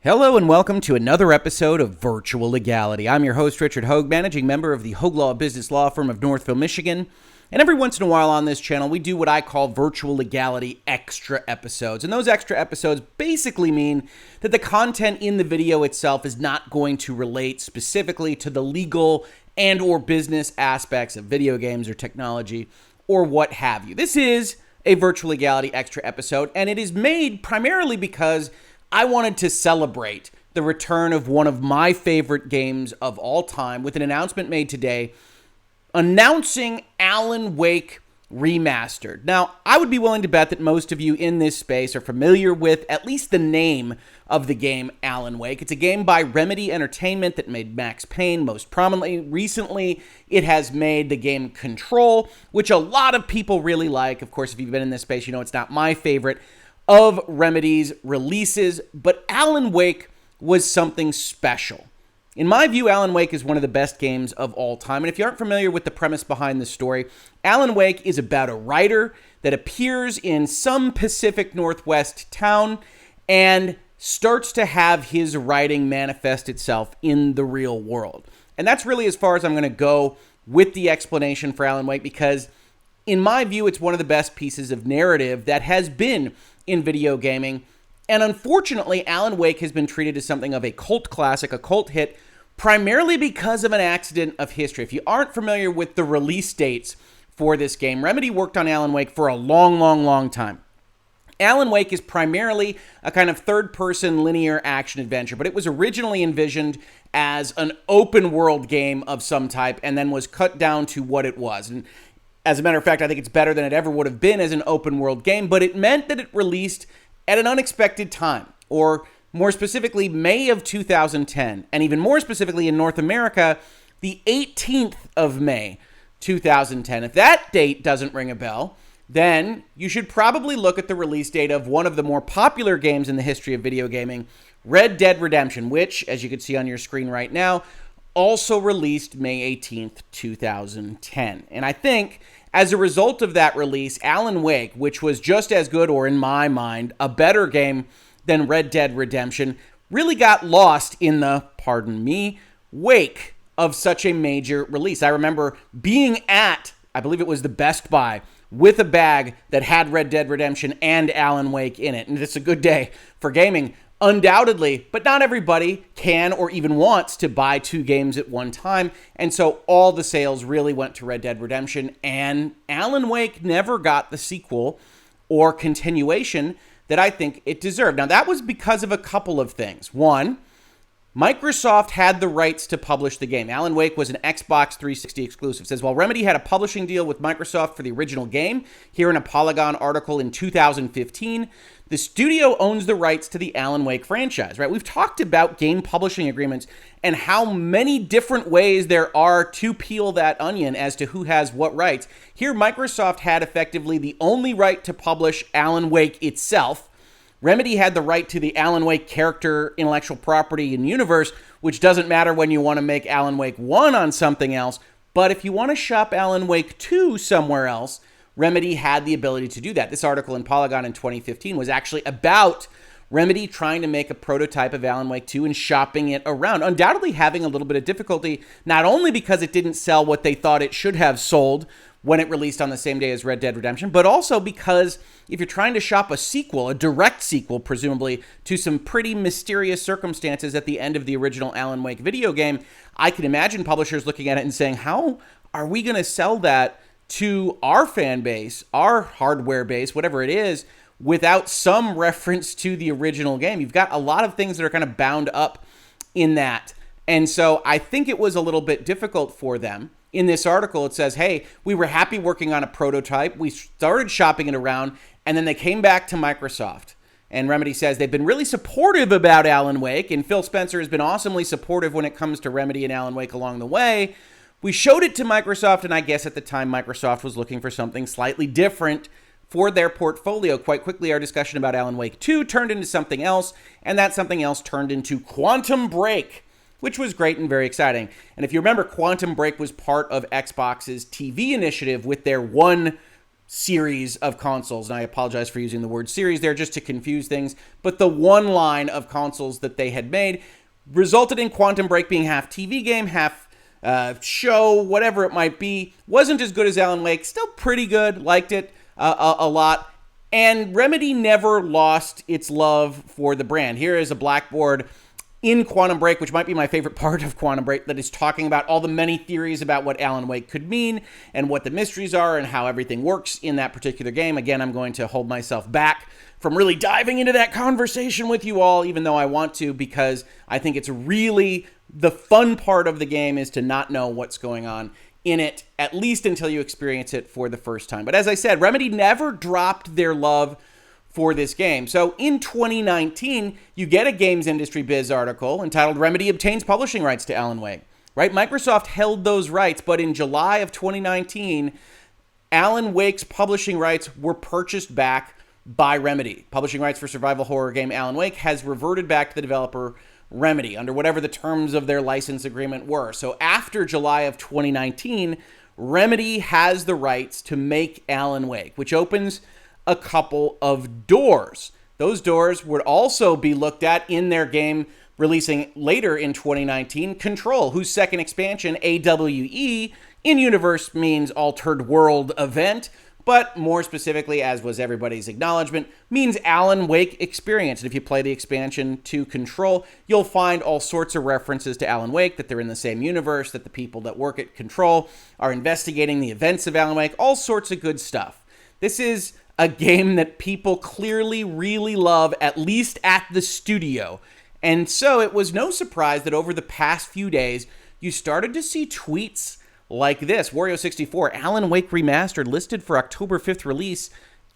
Hello and welcome to another episode of Virtual Legality. I'm your host, Richard Hoeg, managing member of the Hoeg Law business law firm of Northville, Michigan. And every once in a while on this channel, we do what I call Virtual Legality extra episodes. And those extra episodes basically mean that the content in the video itself is not going to relate specifically to the legal and or business aspects of video games or technology or what have you. This is a Virtual Legality extra episode, and it is made primarily because I wanted to celebrate the return of one of my favorite games of all time with an announcement made today announcing Alan Wake Remastered. Now, I would be willing to bet that most of you in this space are familiar with at least the name of the game Alan Wake. It's a game by Remedy Entertainment that made Max Payne most prominently. Recently, it has made the game Control, which a lot of people really like. Of course, if you've been in this space, you know it's not my favorite of Remedy's releases, but Alan Wake was something special. In my view, Alan Wake is one of the best games of all time, and if you aren't familiar with the premise behind the story, Alan Wake is about a writer that appears in some Pacific Northwest town and starts to have his writing manifest itself in the real world. And that's really as far as I'm going to go with the explanation for Alan Wake, because in my view, it's one of the best pieces of narrative that has been in video gaming. And unfortunately, Alan Wake has been treated as something of a cult classic, a cult hit, primarily because of an accident of history. If you aren't familiar with the release dates for this game, Remedy worked on Alan Wake for a long time. Alan Wake is primarily a kind of third-person linear action adventure, but it was originally envisioned as an open-world game of some type and then was cut down to what it was. And as a matter of fact, I think it's better than it ever would have been as an open-world game, but it meant that it released at an unexpected time, or more specifically, May of 2010, and even more specifically in North America, the 18th of May 2010. If that date doesn't ring a bell, then you should probably look at the release date of one of the more popular games in the history of video gaming, Red Dead Redemption, which, as you can see on your screen right now, also released May 18th, 2010. And I think as a result of that release, Alan Wake, which was just as good, or in my mind, a better game than Red Dead Redemption, really got lost in the, pardon me, wake of such a major release. I remember being at, I believe it was the Best Buy, with a bag that had Red Dead Redemption and Alan Wake in it. And it's a good day for gaming, undoubtedly, but not everybody can or even wants to buy two games at one time. And so all the sales really went to Red Dead Redemption, and Alan Wake never got the sequel or continuation that I think it deserved. Now, that was because of a couple of things. One, Microsoft had the rights to publish the game. Alan Wake was an Xbox 360 exclusive. It says, while Remedy had a publishing deal with Microsoft for the original game, here in a Polygon article in 2015, the studio owns the rights to the Alan Wake franchise, right? We've talked about game publishing agreements and how many different ways there are to peel that onion as to who has what rights. Here, Microsoft had effectively the only right to publish Alan Wake itself. Remedy had the right to the Alan Wake character, intellectual property, and universe, which doesn't matter when you want to make Alan Wake 1 on something else. But if you want to shop Alan Wake 2 somewhere else, Remedy had the ability to do that. This article in Polygon in 2015 was actually about Remedy trying to make a prototype of Alan Wake 2 and shopping it around, undoubtedly having a little bit of difficulty, not only because it didn't sell what they thought it should have sold when it released on the same day as Red Dead Redemption, but also because if you're trying to shop a sequel, a direct sequel, presumably, to some pretty mysterious circumstances at the end of the original Alan Wake video game, I can imagine publishers looking at it and saying, how are we going to sell that to our fan base, our hardware base, whatever it is, without some reference to the original game? You've got a lot of things that are kind of bound up in that. And so I think it was a little bit difficult for them. In this article, it says, hey, we were happy working on a prototype. We started shopping it around, and then they came back to Microsoft. And Remedy says they've been really supportive about Alan Wake, and Phil Spencer has been awesomely supportive when it comes to Remedy and Alan Wake along the way. We showed it to Microsoft, and I guess at the time Microsoft was looking for something slightly different for their portfolio. Quite quickly, our discussion about Alan Wake 2 turned into something else, and that something else turned into Quantum Break, which was great and very exciting. And if you remember, Quantum Break was part of Xbox's TV initiative with their one series of consoles, and I apologize for using the word series there just to confuse things, but the one line of consoles that they had made resulted in Quantum Break being half TV game, half show, whatever it might be. Wasn't as good as Alan Wake, still pretty good, liked it a lot. And Remedy never lost its love for the brand. Here is a blackboard in Quantum Break, which might be my favorite part of Quantum Break, that is talking about all the many theories about what Alan Wake could mean and what the mysteries are and how everything works in that particular game. Again, I'm going to hold myself back from really diving into that conversation with you all, even though I want to, because I think it's really the fun part of the game is to not know what's going on in it, at least until you experience it for the first time. But as I said, Remedy never dropped their love for this game. So in 2019, you get a Games Industry Biz article entitled Remedy Obtains Publishing Rights to Alan Wake, right? Microsoft held those rights, but in July of 2019, Alan Wake's publishing rights were purchased back by Remedy. Publishing rights for survival horror game Alan Wake has reverted back to the developer Remedy under whatever the terms of their license agreement were. So after July of 2019, Remedy has the rights to make Alan Wake, which opens a couple of doors. Those doors would also be looked at in their game releasing later in 2019, Control, whose second expansion, AWE, in-universe means Altered World Event, but more specifically, as was everybody's acknowledgement, means Alan Wake Experience. And if you play the expansion to Control, you'll find all sorts of references to Alan Wake, that they're in the same universe, that the people that work at Control are investigating the events of Alan Wake, all sorts of good stuff. This is a game that people clearly really love, at least at the studio. And so it was no surprise that over the past few days, you started to see tweets like this. Wario64, Alan Wake Remastered, listed for October 5th release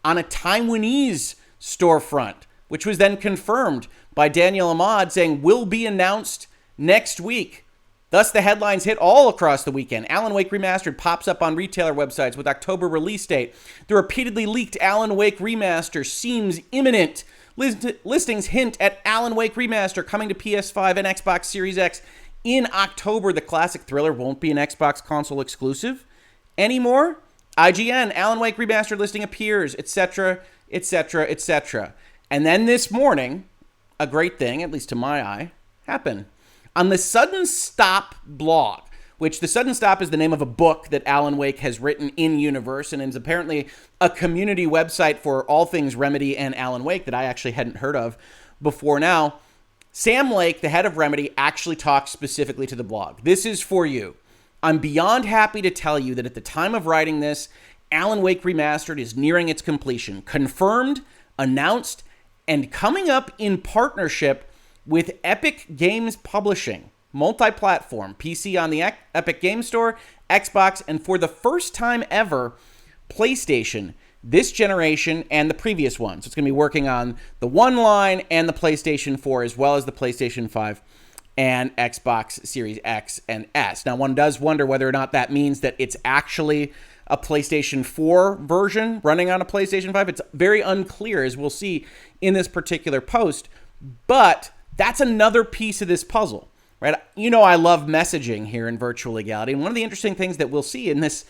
on a Taiwanese storefront, which was then confirmed by Daniel Ahmad saying will be announced next week. Thus, the headlines hit all across the weekend. Alan Wake Remastered pops up on retailer websites with October release date. The repeatedly leaked Alan Wake Remaster seems imminent. Listings hint at Alan Wake Remaster coming to PS5 and Xbox Series X in October. The classic thriller won't be an Xbox console exclusive anymore. IGN, Alan Wake Remastered listing appears, etc., etc., etc. And then this morning, a great thing, at least to my eye, happened. On the Sudden Stop blog, which the Sudden Stop is the name of a book that Alan Wake has written in-universe and is apparently a community website for all things Remedy and Alan Wake that I actually hadn't heard of before now. Sam Lake, the head of Remedy, actually talks specifically to the blog. This is for you. I'm beyond happy to tell you that at the time of writing this, Alan Wake Remastered is nearing its completion, confirmed, announced, and coming up in partnership with Epic Games Publishing, multi-platform, PC on the Epic Games Store, Xbox, and for the first time ever, PlayStation, this generation and the previous one. So it's going to be working on the One line and the PlayStation 4, as well as the PlayStation 5 and Xbox Series X and S. Now, one does wonder whether or not that means that it's actually a PlayStation 4 version running on a PlayStation 5. It's very unclear, as we'll see in this particular post, but that's another piece of this puzzle, right? You know I love messaging here in Virtual Legality, and one of the interesting things that we'll see in this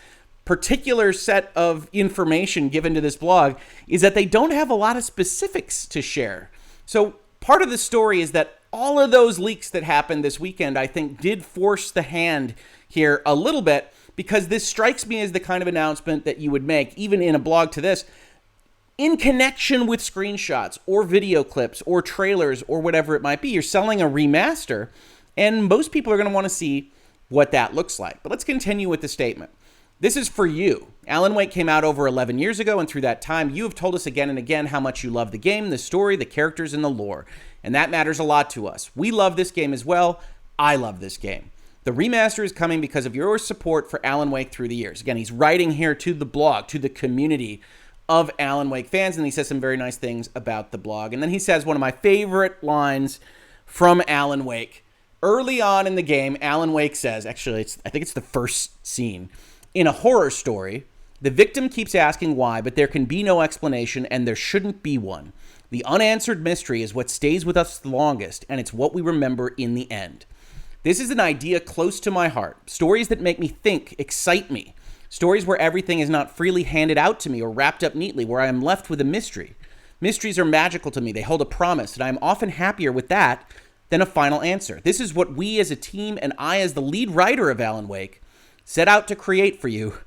particular set of information given to this blog is that they don't have a lot of specifics to share. So part of the story is that all of those leaks that happened this weekend, I think, did force the hand here a little bit, because this strikes me as the kind of announcement that you would make, even in a blog to this, in connection with screenshots or video clips or trailers or whatever it might be. You're selling a remaster, and most people are going to want to see what that looks like. But let's continue with the statement. This is for you. Alan Wake came out over 11 years ago, and through that time, you have told us again and again how much you love the game, the story, the characters, and the lore. And that matters a lot to us. We love this game as well. I love this game. The remaster is coming because of your support for Alan Wake through the years. Again, he's writing here to the blog, to the community of Alan Wake fans, and he says some very nice things about the blog. And then he says one of my favorite lines from Alan Wake. Early on in the game, Alan Wake says, actually, I think it's the first scene, in a horror story, the victim keeps asking why, but there can be no explanation, and there shouldn't be one. The unanswered mystery is what stays with us the longest, and it's what we remember in the end. This is an idea close to my heart. Stories that make me think excite me. Stories where everything is not freely handed out to me or wrapped up neatly, where I am left with a mystery. Mysteries are magical to me. They hold a promise, and I am often happier with that than a final answer. This is what we as a team and I as the lead writer of Alan Wake set out to create for you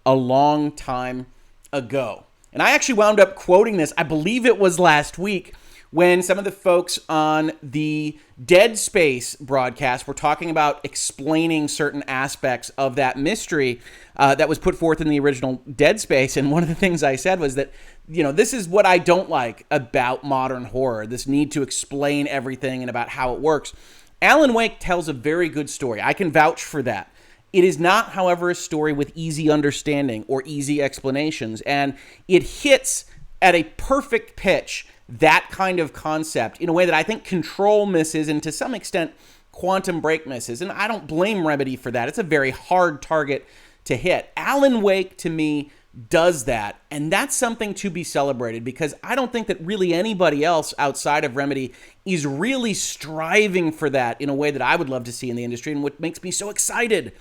a long time ago. And I actually wound up quoting this, I believe it was last week, when some of the folks on the Dead Space broadcast were talking about explaining certain aspects of that mystery that was put forth in the original Dead Space. And one of the things I said was that, this is what I don't like about modern horror, this need to explain everything and about how it works. Alan Wake tells a very good story. I can vouch for that. It is not, however, a story with easy understanding or easy explanations, and it hits at a perfect pitch that kind of concept in a way that I think Control misses, and to some extent Quantum Break misses, and I don't blame Remedy for that. It's a very hard target to hit. Alan Wake, to me, does that, and that's something to be celebrated, because I don't think that really anybody else outside of Remedy is really striving for that in a way that I would love to see in the industry, and what makes me so excited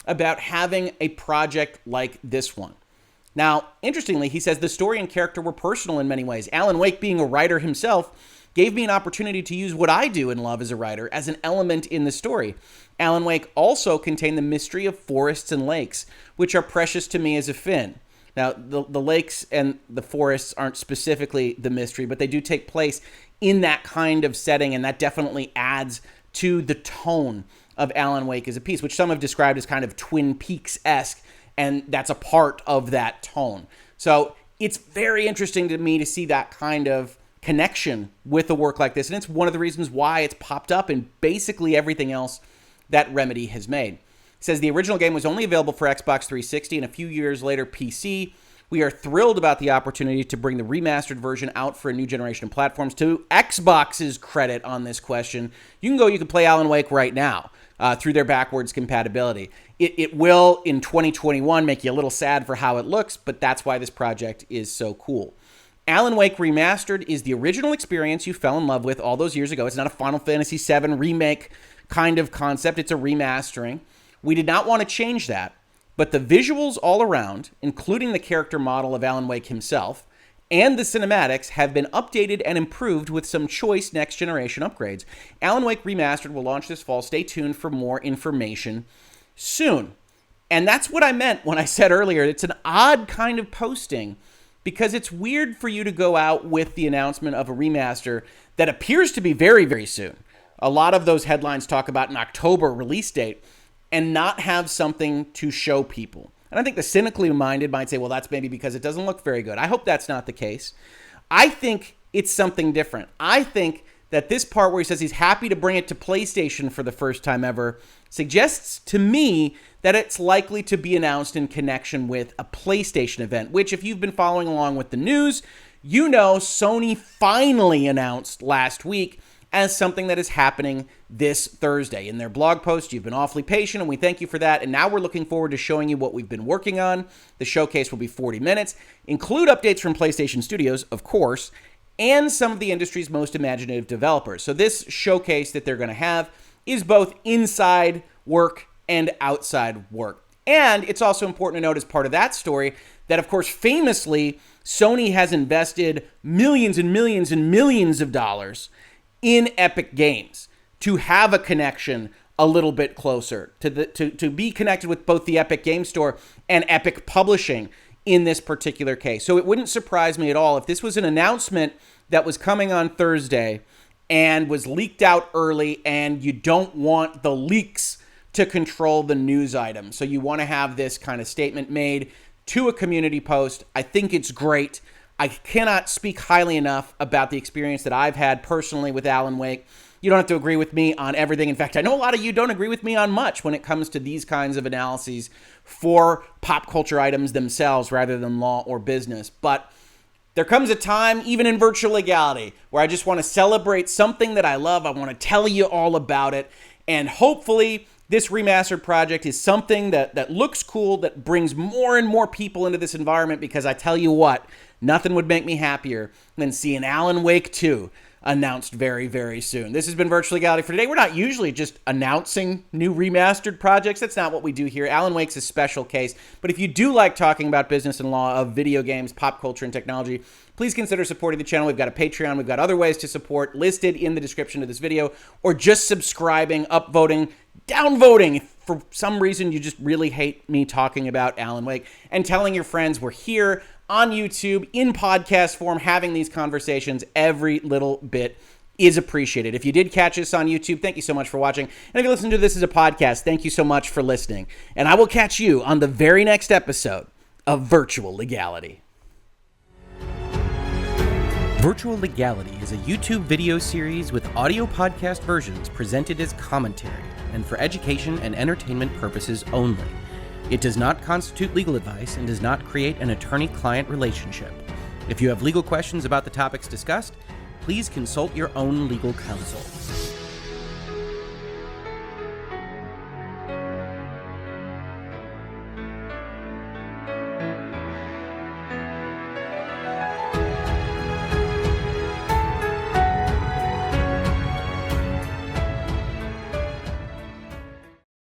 about having a project like this one. Now, interestingly, he says the story and character were personal in many ways. Alan Wake, being a writer himself, gave me an opportunity to use what I do and love as a writer as an element in the story. Alan Wake also contained the mystery of forests and lakes, which are precious to me as a Finn. Now, the lakes and the forests aren't specifically the mystery, but they do take place in that kind of setting, and that definitely adds to the tone of Alan Wake as a piece, which some have described as kind of Twin Peaks-esque, and that's a part of that tone. So it's very interesting to me to see that kind of connection with a work like this, and it's one of the reasons why it's popped up in basically everything else that Remedy has made. It says the original game was only available for Xbox 360 and a few years later PC. We are thrilled about the opportunity to bring the remastered version out for a new generation of platforms. To Xbox's credit on this question, you can play Alan Wake right now through their backwards compatibility. It will, in 2021, make you a little sad for how it looks, but that's why this project is so cool. Alan Wake Remastered is the original experience you fell in love with all those years ago. It's not a Final Fantasy VII remake kind of concept. It's a remastering. We did not want to change that, but the visuals all around, including the character model of Alan Wake himself, and the cinematics have been updated and improved with some choice next-generation upgrades. Alan Wake Remastered will launch this fall. Stay tuned for more information soon. And that's what I meant when I said earlier, it's an odd kind of posting, because it's weird for you to go out with the announcement of a remaster that appears to be very, very soon. A lot of those headlines talk about an October release date, and not have something to show people. And I think the cynically minded might say, well, that's maybe because it doesn't look very good. I hope that's not the case. I think it's something different. I think that this part where he says he's happy to bring it to PlayStation for the first time ever suggests to me that it's likely to be announced in connection with a PlayStation event, which, if you've been following along with the news, you know Sony finally announced last week as something that is happening this Thursday. In their blog post, you've been awfully patient, and we thank you for that. And now we're looking forward to showing you what we've been working on. The showcase will be 40 minutes, include updates from PlayStation Studios, of course, and some of the industry's most imaginative developers. So this showcase that they're going to have is both inside work and outside work. And it's also important to note as part of that story that, of course, famously, Sony has invested millions and millions and millions of dollars in Epic Games to have a connection a little bit closer, to be connected with both the Epic Game Store and Epic Publishing in this particular case. So it wouldn't surprise me at all if this was an announcement that was coming on Thursday and was leaked out early, and you don't want the leaks to control the news item. So you want to have this kind of statement made to a community post. I think it's great. I cannot speak highly enough about the experience that I've had personally with Alan Wake. You don't have to agree with me on everything. In fact, I know a lot of you don't agree with me on much when it comes to these kinds of analyses for pop culture items themselves rather than law or business. But there comes a time, even in Virtual Legality, where I just want to celebrate something that I love. I want to tell you all about it. And hopefully this remastered project is something that looks cool, that brings more and more people into this environment, because I tell you what, nothing would make me happier than seeing Alan Wake 2 announced very, very soon. This has been Virtual Legality for today. We're not usually just announcing new remastered projects. That's not what we do here. Alan Wake's a special case. But if you do like talking about business and law of video games, pop culture, and technology, please consider supporting the channel. We've got a Patreon. We've got other ways to support listed in the description of this video, or just subscribing, upvoting, downvoting. If for some reason you just really hate me talking about Alan Wake, and telling your friends we're here on YouTube in podcast form having these conversations. Every little bit is appreciated. If you did catch us on YouTube, thank you so much for watching. And if you listen to this as a podcast, thank you so much for listening. And I will catch you on the very next episode of Virtual Legality. Virtual Legality is a YouTube video series with audio podcast versions presented as commentary and for education and entertainment purposes only. It does not constitute legal advice and does not create an attorney-client relationship. If you have legal questions about the topics discussed, please consult your own legal counsel.